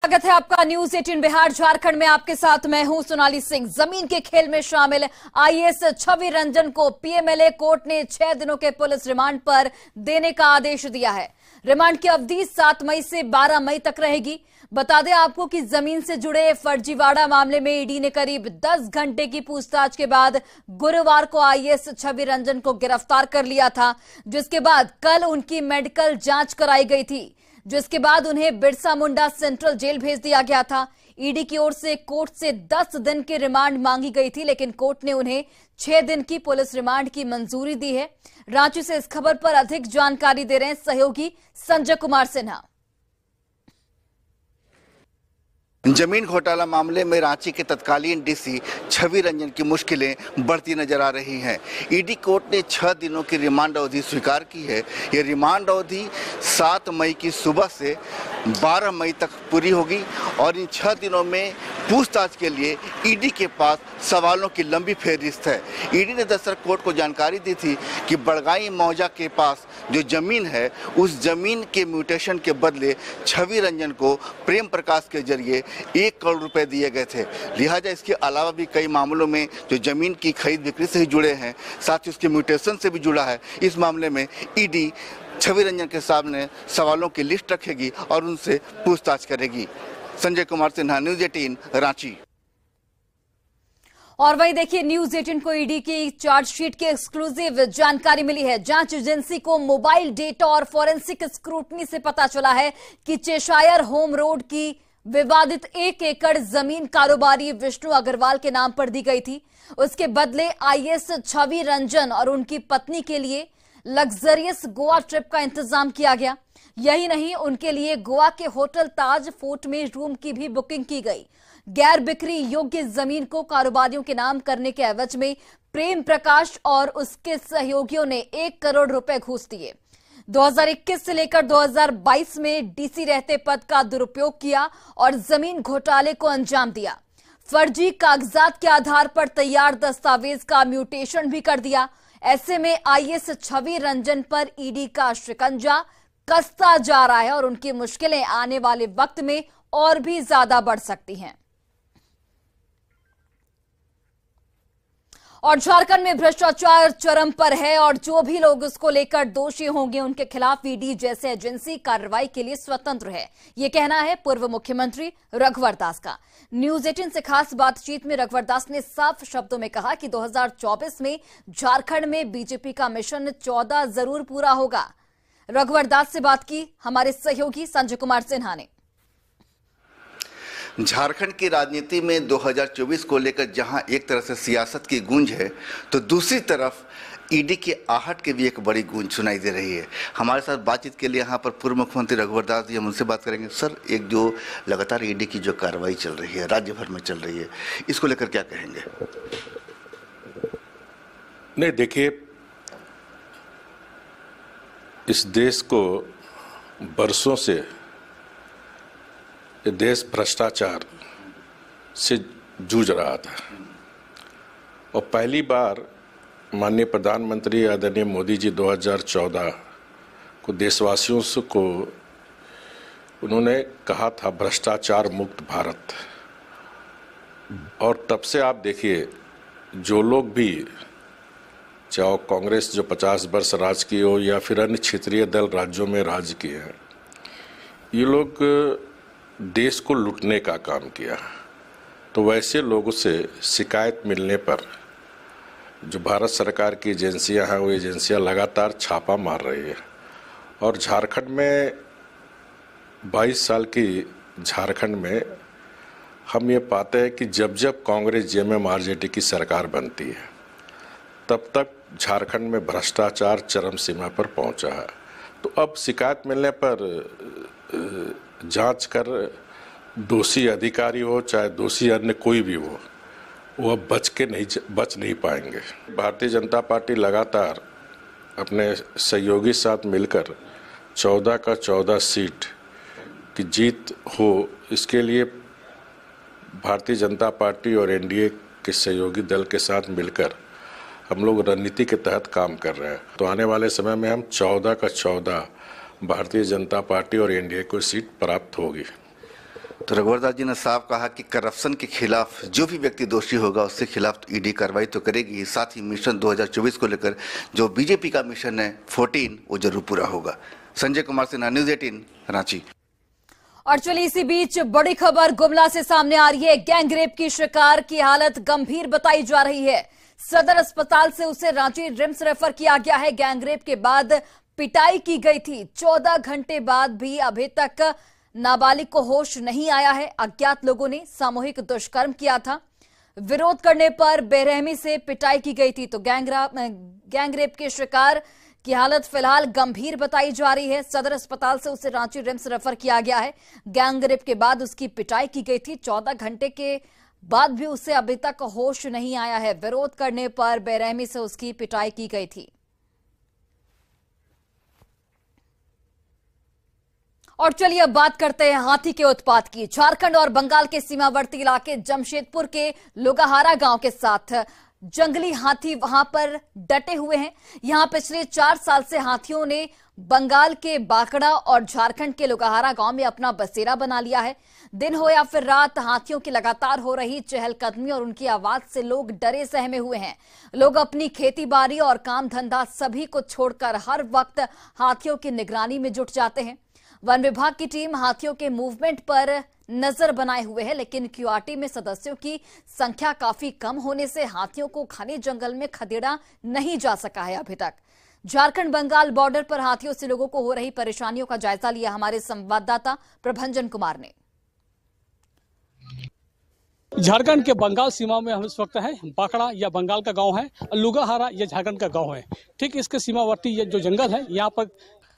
स्वागत है आपका न्यूज 18 बिहार झारखंड में। आपके साथ मैं हूं सोनाली सिंह। जमीन के खेल में शामिल आईएएस छवि रंजन को पीएमएलए कोर्ट ने 6 दिनों के पुलिस रिमांड पर देने का आदेश दिया है। रिमांड की अवधि 7 मई से 12 मई तक रहेगी। बता दें आपको कि जमीन से जुड़े फर्जीवाड़ा मामले में ईडी ने करीब 10 घंटे की पूछताछ के बाद गुरुवार को आईएएस छवि रंजन को गिरफ्तार कर लिया था, जिसके बाद कल उनकी मेडिकल जांच कराई गई थी, जिसके बाद उन्हें बिरसा मुंडा सेंट्रल जेल भेज दिया गया था। ईडी की ओर से कोर्ट से 10 दिन की रिमांड मांगी गई थी, लेकिन कोर्ट ने उन्हें 6 दिन की पुलिस रिमांड की मंजूरी दी है। रांची से इस खबर पर अधिक जानकारी दे रहे हैं सहयोगी संजय कुमार सिन्हा। जमीन घोटाला मामले में रांची के तत्कालीन डीसी छवि रंजन की मुश्किलें बढ़ती नजर आ रही हैं। ईडी कोर्ट ने 6 दिनों की रिमांड अवधि स्वीकार की है। ये रिमांड अवधि 7 मई की सुबह से 12 मई तक पूरी होगी और इन 6 दिनों में पूछताछ के लिए ईडी के पास सवालों की लंबी फेहरिस्त है। ईडी ने दरअसल कोर्ट को जानकारी दी थी कि बड़गाई मौजा के पास जो जमीन है, उस जमीन के म्यूटेशन के बदले छवि रंजन को प्रेम प्रकाश के जरिए 1 करोड़ रुपए दिए गए थे। लिहाजा इसके अलावा भी कई मामलों में जो जमीन की खरीद बिक्री से ही जुड़े हैं, साथ ही उसके म्यूटेशन से भी जुड़ा है। इस मामले में ईडी छवि रंजन के सामने सवालों की लिस्ट रखेगी और उनसे पूछताछ करेगी। संजय कुमार सिन्हा, न्यूज 18 रांची। और वही देखिए, न्यूज 18 को ईडी की चार्जशीट की एक्सक्लूसिव जानकारी मिली है। जांच एजेंसी को मोबाइल डेटा और फॉरेंसिक स्क्रूटनी से पता चला है कि चेशायर होम रोड की विवादित 1 एकड़ जमीन कारोबारी विष्णु अग्रवाल के नाम पर दी गई थी। उसके बदले आईएएस छवि रंजन और उनकी पत्नी के लिए लग्जरियस गोवा ट्रिप का इंतजाम किया गया। यही नहीं, उनके लिए गोवा के होटल ताज फोर्ट में रूम की भी बुकिंग की गई। गैर बिक्री योग्य जमीन को कारोबारियों के नाम करने के एवज में प्रेम प्रकाश और उसके सहयोगियों ने 1 करोड़ रुपए घूस दिए। 2021 से लेकर 2022 में डीसी रहते पद का दुरुपयोग किया और जमीन घोटाले को अंजाम दिया। फर्जी कागजात के आधार पर तैयार दस्तावेज का म्यूटेशन भी कर दिया। ऐसे में आईएएस छवि रंजन पर ईडी का शिकंजा कसता जा रहा है और उनकी मुश्किलें आने वाले वक्त में और भी ज्यादा बढ़ सकती हैं। और झारखंड में भ्रष्टाचार चरम पर है और जो भी लोग उसको लेकर दोषी होंगे उनके खिलाफ ईडी जैसे एजेंसी कार्रवाई के लिए स्वतंत्र है। ये कहना है पूर्व मुख्यमंत्री रघुवर दास का। न्यूज 18 से खास बातचीत में रघुवर दास ने साफ शब्दों में कहा कि 2024 में झारखंड में बीजेपी का मिशन 14 जरूर पूरा होगा। रघुवर दास से बात की हमारे सहयोगी संजय कुमार सिन्हा ने। झारखंड की राजनीति में 2024 को लेकर जहां एक तरह से सियासत की गूंज है, तो दूसरी तरफ ईडी की आहट की भी एक बड़ी गूंज सुनाई दे रही है। हमारे साथ बातचीत के लिए यहां पर पूर्व मुख्यमंत्री रघुवर दास जी, हम उनसे बात करेंगे। सर, एक जो लगातार ईडी की जो कार्रवाई चल रही है, राज्य भर में चल रही है, इसको लेकर क्या कहेंगे? नहीं, देखिए, इस देश को बरसों से ये देश भ्रष्टाचार से जूझ रहा था और पहली बार माननीय प्रधानमंत्री आदरणीय मोदी जी 2014 को देशवासियों को उन्होंने कहा था भ्रष्टाचार मुक्त भारत। और तब से आप देखिए, जो लोग भी, चाहे कांग्रेस जो 50 वर्ष राज की हो या फिर अन्य क्षेत्रीय दल राज्यों में राज किए हैं, ये लोग देश को लूटने का काम किया। तो वैसे लोगों से शिकायत मिलने पर जो भारत सरकार की एजेंसियां हैं, वो एजेंसियां लगातार छापा मार रही है। और झारखंड में 22 साल की झारखंड में हम ये पाते हैं कि जब जब कांग्रेस जेएमएम आरजेडी की सरकार बनती है, तब तक झारखंड में भ्रष्टाचार चरम सीमा पर पहुंचा है। तो अब शिकायत मिलने पर जांच कर दोषी अधिकारी हो चाहे दोषी अन्य कोई भी हो, वो अब बच नहीं पाएंगे। भारतीय जनता पार्टी लगातार अपने सहयोगी साथ मिलकर 14 का 14 सीट की जीत हो, इसके लिए भारतीय जनता पार्टी और एनडीए के सहयोगी दल के साथ मिलकर हम लोग रणनीति के तहत काम कर रहे हैं। तो आने वाले समय में हम 14 का 14 भारतीय जनता पार्टी और एनडीए को सीट प्राप्त होगी। तो रघुवरदास जी ने साफ कहा कि करप्शन के खिलाफ जो भी व्यक्ति दोषी होगा उसके खिलाफ ईडी कार्रवाई तो करेगी, साथ ही मिशन 2024 को लेकर जो बीजेपी का मिशन है 14 वो जरूर पूरा होगा। संजय कुमार सिन्हा, न्यूज़ 18, रांची। और चलिए इसी बीच बड़ी खबर गुमला से सामने आ रही है। गैंग रेप की शिकार की हालत गंभीर बताई जा रही है। सदर अस्पताल से उसे रांची रिम्स रेफर किया गया है। गैंग रेप के बाद पिटाई की गई थी। 14 घंटे बाद भी अभी तक नाबालिग को होश नहीं आया है। अज्ञात लोगों ने सामूहिक दुष्कर्म किया था। विरोध करने पर बेरहमी से पिटाई की गई थी। तो गैंग रेप के शिकार की हालत फिलहाल गंभीर बताई जा रही है। सदर अस्पताल से उसे रांची रिम्स रेफर किया गया है। गैंग रेप के बाद उसकी पिटाई की गई थी। 14 घंटे के बाद भी उसे अभी तक होश नहीं आया है। विरोध करने पर बेरहमी से उसकी पिटाई की गई थी। और चलिए अब बात करते हैं हाथी के उत्पात की। झारखंड और बंगाल के सीमावर्ती इलाके जमशेदपुर के लोगाहारा गांव के साथ जंगली हाथी वहां पर डटे हुए हैं। यहां पिछले 4 साल से हाथियों ने बंगाल के बाकड़ा और झारखंड के लोगाहारा गांव में अपना बसेरा बना लिया है। दिन हो या फिर रात, हाथियों की लगातार हो रही चहलकदमी और उनकी आवाज से लोग डरे सहमे हुए हैं। लोग अपनी खेती बाड़ी और काम धंधा सभी को छोड़कर हर वक्त हाथियों की निगरानी में जुट जाते हैं। वन विभाग की टीम हाथियों के मूवमेंट पर नजर बनाए हुए है, लेकिन क्यूआरटी में सदस्यों की संख्या काफी कम होने से हाथियों को घने जंगल में खदेड़ा नहीं जा सका है अभी तक। झारखंड बंगाल बॉर्डर पर हाथियों से लोगों को हो रही परेशानियों का जायजा लिया हमारे संवाददाता प्रभंजन कुमार ने। झारखंड के बंगाल सीमा में हम इस वक्त है। बाकड़ा या बंगाल का गांव है, लुगाहारा या झारखंड का गांव है। ठीक इसके सीमावर्ती ये जो जंगल है, यहाँ पर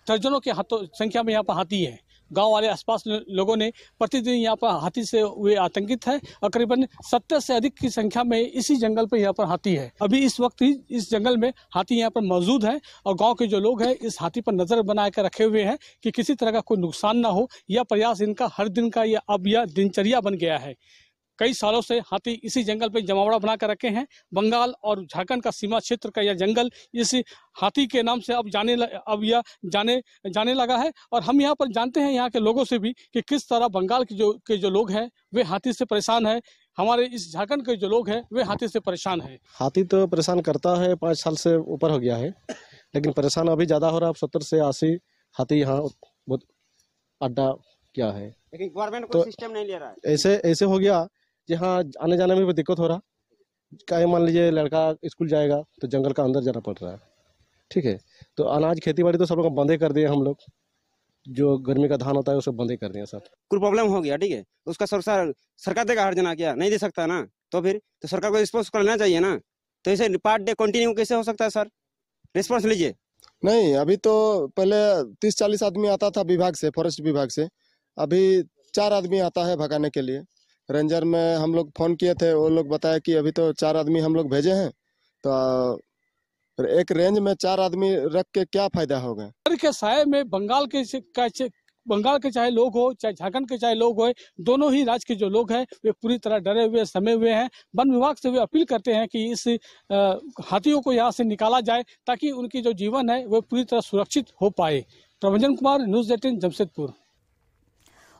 दर्जनों के संख्या में यहाँ पर हाथी है। गांव वाले आसपास लोगों ने प्रतिदिन यहाँ पर हाथी से वे आतंकित है और करीबन 70 से अधिक की संख्या में इसी जंगल पर यहाँ पर हाथी है। अभी इस वक्त ही इस जंगल में हाथी यहाँ पर मौजूद है और गांव के जो लोग हैं इस हाथी पर नजर बना कर रखे हुए हैं कि किसी तरह का कोई नुकसान ना हो। यह प्रयास इनका हर दिन का यह दिनचर्या बन गया है। कई सालों से हाथी इसी जंगल पे जमावड़ा बना कर रखे हैं। बंगाल और झारखंड का सीमा क्षेत्र का यह जंगल इस हाथी के नाम से अब जाने लगा है। और हम यहाँ पर जानते हैं यहाँ के लोगों से भी कि किस तरह बंगाल के जो लोग हैं वे हाथी से परेशान है। हमारे इस झारखंड के जो लोग हैं वे हाथी से परेशान है। हाथी तो परेशान करता है, 5 साल से ऊपर हो गया है, लेकिन परेशान अभी ज्यादा हो रहा है। 70 से 80 हाथी यहाँ बहुत अड्डा क्या है, लेकिन गवर्नमेंट कोई सिस्टम नहीं ले रहा है। ऐसे हो गया कि हाँ आने जाने में भी दिक्कत हो रहा। क्या मान लीजिए लड़का स्कूल जाएगा तो जंगल का अंदर जाना पड़ रहा है। ठीक है, तो अनाज खेती बाड़ी तो सब लोग बंदे कर दिए हम लोग। जो गर्मी का धान होता है वो सब बंदे कर दिए सब। कोई प्रॉब्लम हो गया, ठीक है, उसका सरकार देगा हर जना, क्या नहीं दे सकता ना, तो फिर तो सरकार को रिस्पॉन्स करना चाहिए ना। तो ऐसे पार्ट डे कंटिन्यू कैसे हो सकता है सर? रिस्पॉन्स लीजिए। नहीं, अभी तो पहले 30-40 आदमी आता था विभाग से, फॉरेस्ट विभाग से। अभी 4 आदमी आता है भगाने के लिए। रेंजर में हम लोग फोन किए थे, वो लोग बताया कि अभी तो 4 आदमी हम लोग भेजे हैं। तो एक रेंज में 4 आदमी रख के क्या फायदा होगा? के साये में बंगाल के चाहे लोग हो चाहे झारखंड के चाहे लोग हो, दोनों ही राज्य के जो लोग हैं वे पूरी तरह डरे हुए समे हुए हैं। वन विभाग से वे अपील करते हैं कि इस हाथियों को यहाँ से निकाला जाए ताकि उनकी जो जीवन है वह पूरी तरह सुरक्षित हो पाए। प्रभंजन कुमार, न्यूज़ 18, जमशेदपुर।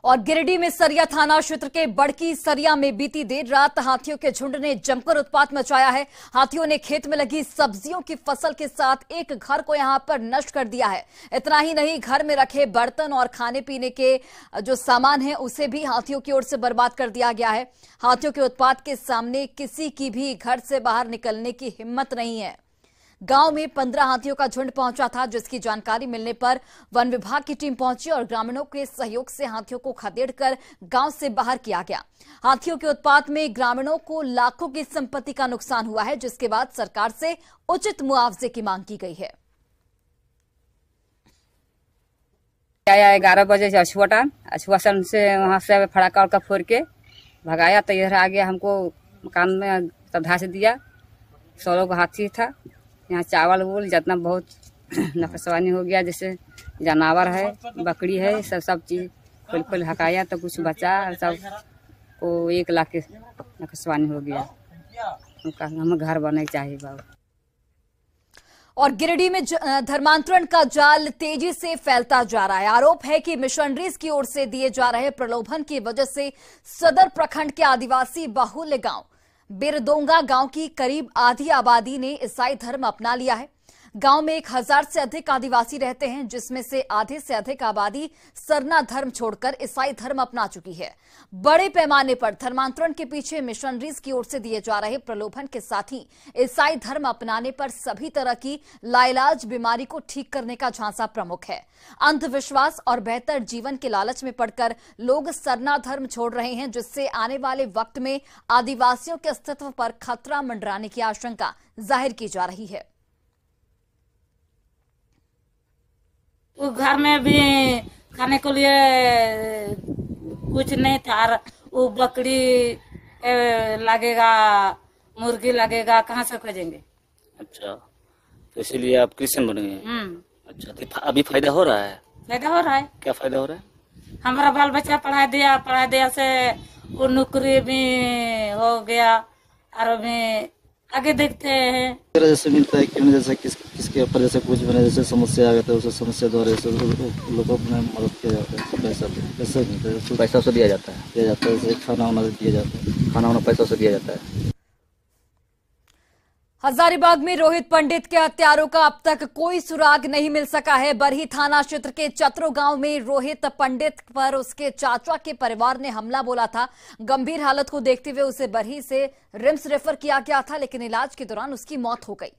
और गिरिडीह में सरिया थाना क्षेत्र के बड़की सरिया में बीती देर रात हाथियों के झुंड ने जमकर उत्पात मचाया है। हाथियों ने खेत में लगी सब्जियों की फसल के साथ एक घर को यहां पर नष्ट कर दिया है। इतना ही नहीं, घर में रखे बर्तन और खाने पीने के जो सामान है उसे भी हाथियों की ओर से बर्बाद कर दिया गया है। हाथियों के उत्पात के सामने किसी की भी घर से बाहर निकलने की हिम्मत नहीं है। गांव में 15 हाथियों का झुंड पहुंचा था, जिसकी जानकारी मिलने पर वन विभाग की टीम पहुंची और ग्रामीणों के सहयोग से हाथियों को खदेड़कर गांव से बाहर किया गया। हाथियों के उत्पात में ग्रामीणों को लाखों की संपत्ति का नुकसान हुआ है, जिसके बाद सरकार से उचित मुआवजे की मांग की गई है। 11 बजे अछुआसन से वहां से फड़ाका उड़का फोड़ के भगाया, तो इधर आ गया। हमको मकान में धस दिया। 16 को हाथी था। यहाँ चावल वोल जितना बहुत नकसवानी हो गया, जैसे जानवर है, बकरी है, सब चीज खोल हकाया तो कुछ बचा। सब को 1 लाख के नकसवानी हो गया। हम घर बने चाहिए बाबू। और गिरिडीह में धर्मांतरण का जाल तेजी से फैलता जा रहा है। आरोप है कि मिशनरीज की ओर से दिए जा रहे प्रलोभन की वजह से सदर प्रखंड के आदिवासी बाहुल्य गांव बिरदोंगा गांव की करीब आधी आबादी ने ईसाई धर्म अपना लिया है। गांव में 1000 से अधिक आदिवासी रहते हैं, जिसमें से आधे से अधिक आबादी सरना धर्म छोड़कर ईसाई धर्म अपना चुकी है। बड़े पैमाने पर धर्मांतरण के पीछे मिशनरीज की ओर से दिए जा रहे प्रलोभन के साथ ही ईसाई धर्म अपनाने पर सभी तरह की लाइलाज बीमारी को ठीक करने का झांसा प्रमुख है। अंधविश्वास और बेहतर जीवन के लालच में पड़कर लोग सरना धर्म छोड़ रहे हैं, जिससे आने वाले वक्त में आदिवासियों के अस्तित्व पर खतरा मंडराने की आशंका जाहिर की जा रही है। वो घर में भी खाने के लिए कुछ नहीं था। वो बकरी लगेगा, मुर्गी लगेगा, कहाँ से खोजेंगे। अच्छा, तो इसीलिए आप क्रिश्चियन बन गए। अच्छा, तो अभी फायदा हो रहा है? फायदा हो रहा है। क्या फायदा हो रहा है? हमारा बाल बच्चा पढ़ा दिया से वो नौकरी भी हो गया और अभी आगे देखते हैं। जैसे मिलता है क्यों, जैसे किसके ऊपर जैसे कुछ बने, जैसे समस्या आ गया तो उस समस्या द्वारा लोगों को मदद किया जाता है। पैसा मिलता है, पैसा से दिया जाता है, जैसे खाना वाना दिया जाता है, खाना वाना पैसा से दिया जाता है। हजारीबाग में रोहित पंडित के हत्यारों का अब तक कोई सुराग नहीं मिल सका है। बरही थाना क्षेत्र के चतरो गांव में रोहित पंडित पर उसके चाचा के परिवार ने हमला बोला था। गंभीर हालत को देखते हुए उसे बरही से रिम्स रेफर किया गया था, लेकिन इलाज के दौरान उसकी मौत हो गई।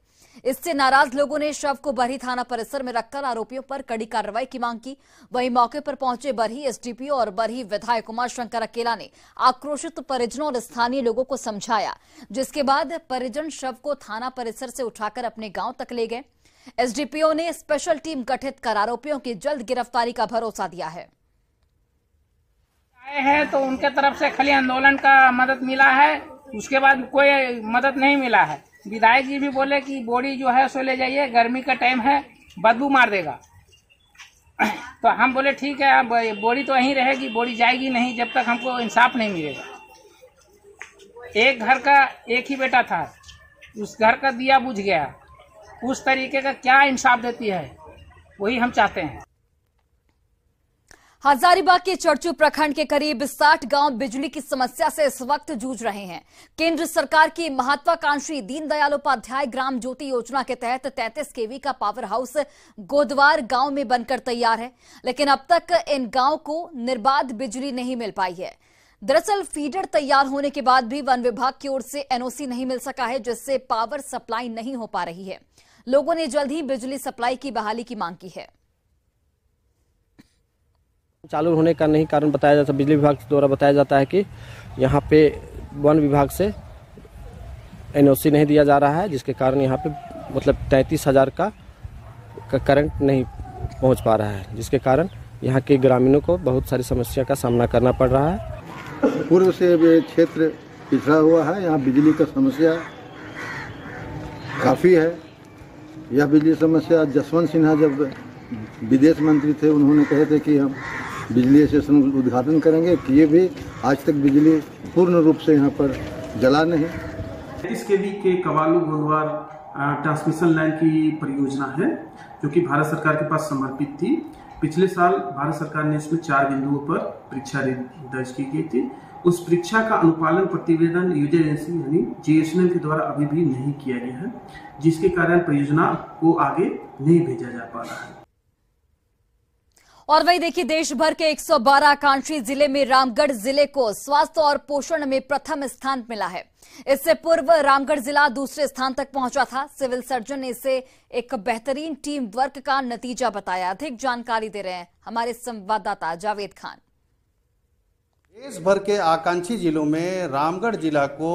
इससे नाराज लोगों ने शव को बरही थाना परिसर में रखकर आरोपियों पर कड़ी कार्रवाई की मांग की। वहीं मौके पर पहुंचे बरही एसडीपीओ और बरही विधायक उमा शंकर अकेला ने आक्रोशित परिजनों और स्थानीय लोगों को समझाया, जिसके बाद परिजन शव को थाना परिसर से उठाकर अपने गांव तक ले गए। एसडीपीओ ने स्पेशल टीम गठित कर आरोपियों की जल्द गिरफ्तारी का भरोसा दिया है। आए हैं तो उनके तरफ से खाली आंदोलन का मदद मिला है, उसके बाद कोई मदद नहीं मिला है। विधायक जी भी बोले कि बोरी जो है सो ले जाइए, गर्मी का टाइम है, बदबू मार देगा। तो हम बोले ठीक है, अब बोरी तो यहीं रहेगी, बोरी जाएगी नहीं जब तक हमको इंसाफ नहीं मिलेगा। एक घर का एक ही बेटा था, उस घर का दिया बुझ गया। उस तरीके का क्या इंसाफ देती है, वही हम चाहते हैं। हजारीबाग के चरचू प्रखंड के करीब 60 गांव बिजली की समस्या से इस वक्त जूझ रहे हैं। केंद्र सरकार की महत्वाकांक्षी दीनदयाल उपाध्याय ग्राम ज्योति योजना के तहत 33 केवी का पावर हाउस गोदवार गांव में बनकर तैयार है, लेकिन अब तक इन गांव को निर्बाध बिजली नहीं मिल पाई है। दरअसल फीडर तैयार होने के बाद भी वन विभाग की ओर से एनओसी नहीं मिल सका है, जिससे पावर सप्लाई नहीं हो पा रही है। लोगों ने जल्द ही बिजली सप्लाई की बहाली की मांग की है। चालू होने का नहीं कारण बताया जाता, बिजली विभाग द्वारा बताया जाता है कि यहाँ पे वन विभाग से एनओसी नहीं दिया जा रहा है, जिसके कारण यहाँ पे मतलब 33,000 का करंट नहीं पहुँच पा रहा है, जिसके कारण यहाँ के ग्रामीणों को बहुत सारी समस्या का सामना करना पड़ रहा है। पूर्व से ये क्षेत्र पिछड़ा हुआ है, यहाँ बिजली का समस्या काफ़ी है। यह बिजली समस्या जसवंत सिन्हा जब विदेश मंत्री थे, उन्होंने कहे थे कि हम बिजली स्टेशन उद्घाटन करेंगे, किए भी। आज तक बिजली पूर्ण रूप से यहाँ पर जला नहीं। 33 केवी के कवालू गोदवार ट्रांसमिशन लाइन की परियोजना है, जो कि भारत सरकार के पास समर्पित थी। पिछले साल भारत सरकार ने इसमें 4 बिंदुओं पर परीक्षा दर्ज की गई थी। उस परीक्षा का अनुपालन प्रतिवेदन यूजर एजेंसी यानी जीएसएनएल के द्वारा अभी भी नहीं किया गया है, जिसके कारण परियोजना को आगे नहीं भेजा जा पा रहा है। और वही देखिए, देश भर के 112 आकांक्षी जिले में रामगढ़ जिले को स्वास्थ्य और पोषण में प्रथम स्थान मिला है। इससे पूर्व रामगढ़ जिला दूसरे स्थान तक पहुंचा था। सिविल सर्जन ने इसे एक बेहतरीन टीम वर्क का नतीजा बताया। अधिक जानकारी दे रहे हैं हमारे संवाददाता जावेद खान। देश भर के आकांक्षी जिलों में रामगढ़ जिला को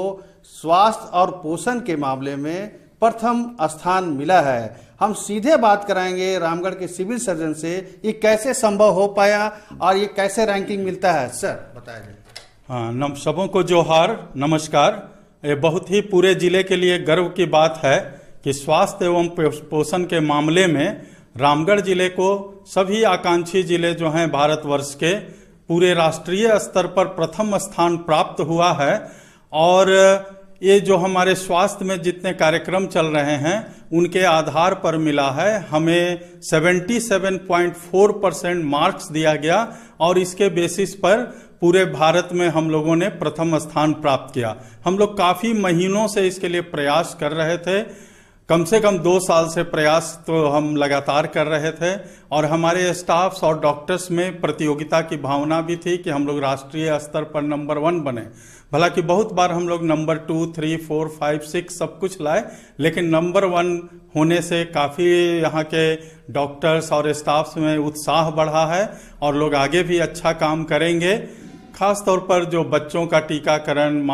स्वास्थ्य और पोषण के मामले में प्रथम स्थान मिला है। हम सीधे बात कराएंगे रामगढ़ के सिविल सर्जन से, ये कैसे संभव हो पाया और ये कैसे रैंकिंग मिलता है। सर बताइए। हाँ, सबों को जोहार, नमस्कार। ये बहुत ही पूरे जिले के लिए गर्व की बात है कि स्वास्थ्य एवं पोषण के मामले में रामगढ़ जिले को सभी आकांक्षी जिले जो हैं भारतवर्ष के पूरे राष्ट्रीय स्तर पर प्रथम स्थान प्राप्त हुआ है। और ये जो हमारे स्वास्थ्य में जितने कार्यक्रम चल रहे हैं उनके आधार पर मिला है। हमें 77.4% मार्क्स दिया गया और इसके बेसिस पर पूरे भारत में हम लोगों ने प्रथम स्थान प्राप्त किया। हम लोग काफी महीनों से इसके लिए प्रयास कर रहे थे, कम से कम 2 साल से प्रयास तो हम लगातार कर रहे थे और हमारे स्टाफ्स और डॉक्टर्स में प्रतियोगिता की भावना भी थी कि हम लोग राष्ट्रीय स्तर पर नंबर 1 बने। भला कि बहुत बार हम लोग नंबर 2, 3, 4, 5, 6 सब कुछ लाए, लेकिन नंबर 1 होने से काफ़ी यहाँ के डॉक्टर्स और स्टाफ्स में उत्साह बढ़ा है और लोग आगे भी अच्छा काम करेंगे। खास तौर पर जो बच्चों का टीकाकरण,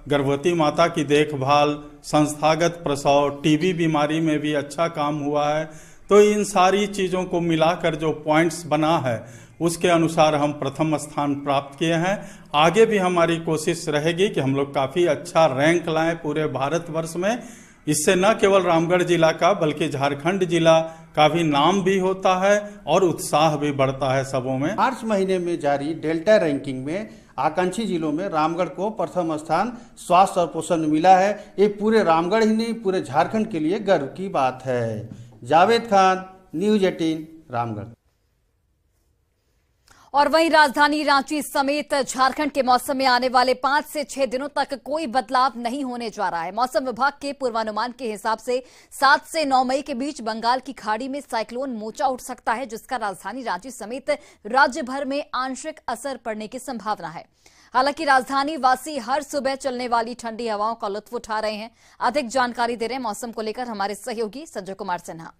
गर्भवती माता की देखभाल, संस्थागत प्रसव, टीबी बीमारी में भी अच्छा काम हुआ है। तो इन सारी चीज़ों को मिलाकर जो पॉइंट्स बना है उसके अनुसार हम प्रथम स्थान प्राप्त किए हैं। आगे भी हमारी कोशिश रहेगी कि हम लोग काफ़ी अच्छा रैंक लाएं पूरे भारतवर्ष में। इससे न केवल रामगढ़ जिला का बल्कि झारखंड जिला का भी नाम भी होता है और उत्साह भी बढ़ता है सबों में। मार्च महीने में जारी डेल्टा रैंकिंग में आकांक्षी जिलों में रामगढ़ को प्रथम स्थान स्वास्थ्य और पोषण मिला है। ये पूरे रामगढ़ ही नहीं, पूरे झारखंड के लिए गर्व की बात है। जावेद खान, न्यूज़ 18, रामगढ़। और वहीं राजधानी रांची समेत झारखंड के मौसम में आने वाले 5 से 6 दिनों तक कोई बदलाव नहीं होने जा रहा है। मौसम विभाग के पूर्वानुमान के हिसाब से 7 से 9 मई के बीच बंगाल की खाड़ी में साइक्लोन मोचा उठ सकता है, जिसका राजधानी रांची समेत राज्य भर में आंशिक असर पड़ने की संभावना है। हालांकि राजधानी वासी हर सुबह चलने वाली ठंडी हवाओं का लुत्फ उठा रहे हैं। अधिक जानकारी दे रहे हैं मौसम को लेकर हमारे सहयोगी संजय कुमार सिन्हा।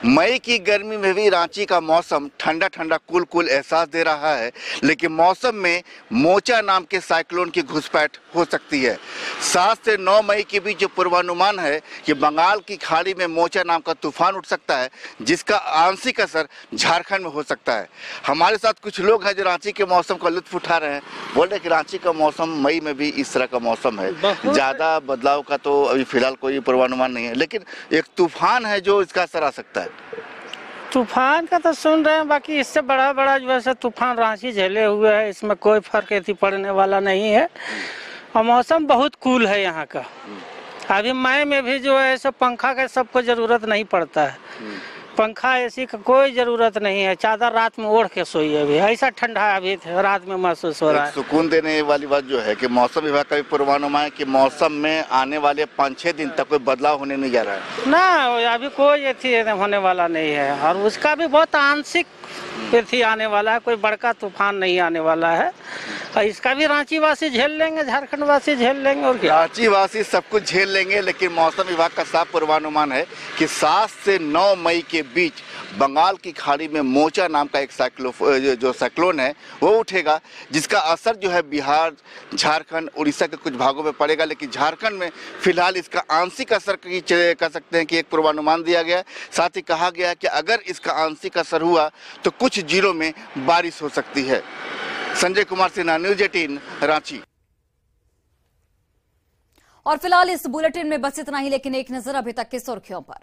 मई की गर्मी में भी रांची का मौसम ठंडा ठंडा कूल कूल एहसास दे रहा है, लेकिन मौसम में मोचा नाम के साइक्लोन की घुसपैठ हो सकती है। 7 से 9 मई के बीच जो पूर्वानुमान है कि बंगाल की खाड़ी में मोचा नाम का तूफान उठ सकता है, जिसका आंशिक असर झारखंड में हो सकता है। हमारे साथ कुछ लोग हैं जो रांची के मौसम का लुत्फ उठा रहे हैं। बोल रहे कि रांची का मौसम मई में भी इस तरह का मौसम है, ज़्यादा बदलाव का तो अभी फिलहाल कोई पूर्वानुमान नहीं है, लेकिन एक तूफान है जो इसका असर आ सकता है। तूफान का तो सुन रहे हैं, बाकी इससे बड़ा बड़ा जो है तूफान रांची झेले हुए है, इसमें कोई फर्क ऐसी पड़ने वाला नहीं है। और मौसम बहुत कूल है यहाँ का। अभी मई में भी जो है सब पंखा का सबको जरूरत नहीं पड़ता है, पंखा एसी का कोई जरूरत नहीं है। चादर रात में ओढ़ के सोइए, अभी ऐसा ठंडा अभी रात में महसूस हो रहा है। सुकून देने वाली बात जो है कि मौसम विभाग का भी पूर्वानुमान है कि मौसम में आने वाले 5-6 दिन तक कोई बदलाव होने नहीं जा रहा है ना, अभी कोई एथी होने वाला नहीं है। और उसका भी बहुत आंशिक एथी आने वाला है, कोई बड़का तूफान नहीं आने वाला है। और इसका भी रांची वासी झेल लेंगे, झारखंड वासी झेल लेंगे। और क्या रांची वासी सब कुछ झेल लेंगे, लेकिन मौसम विभाग का साफ पूर्वानुमान है कि 7 से 9 मई के बीच बंगाल की खाड़ी में मोचा नाम का एक साइक्लोन है वो उठेगा, जिसका असर जो है बिहार, झारखंड, उड़ीसा के कुछ भागों में पड़ेगा। लेकिन झारखंड में फिलहाल इसका आंशिक असर कह सकते हैं कि एक पूर्वानुमान दिया गया। साथ ही कहा गया है कि अगर इसका आंशिक असर हुआ तो कुछ जिलों में बारिश हो सकती है। संजय कुमार सिन्हा, न्यूज़ 18, रांची। और फिलहाल इस बुलेटिन में बस इतना ही, लेकिन एक नजर अभी तक की सुर्खियों पर।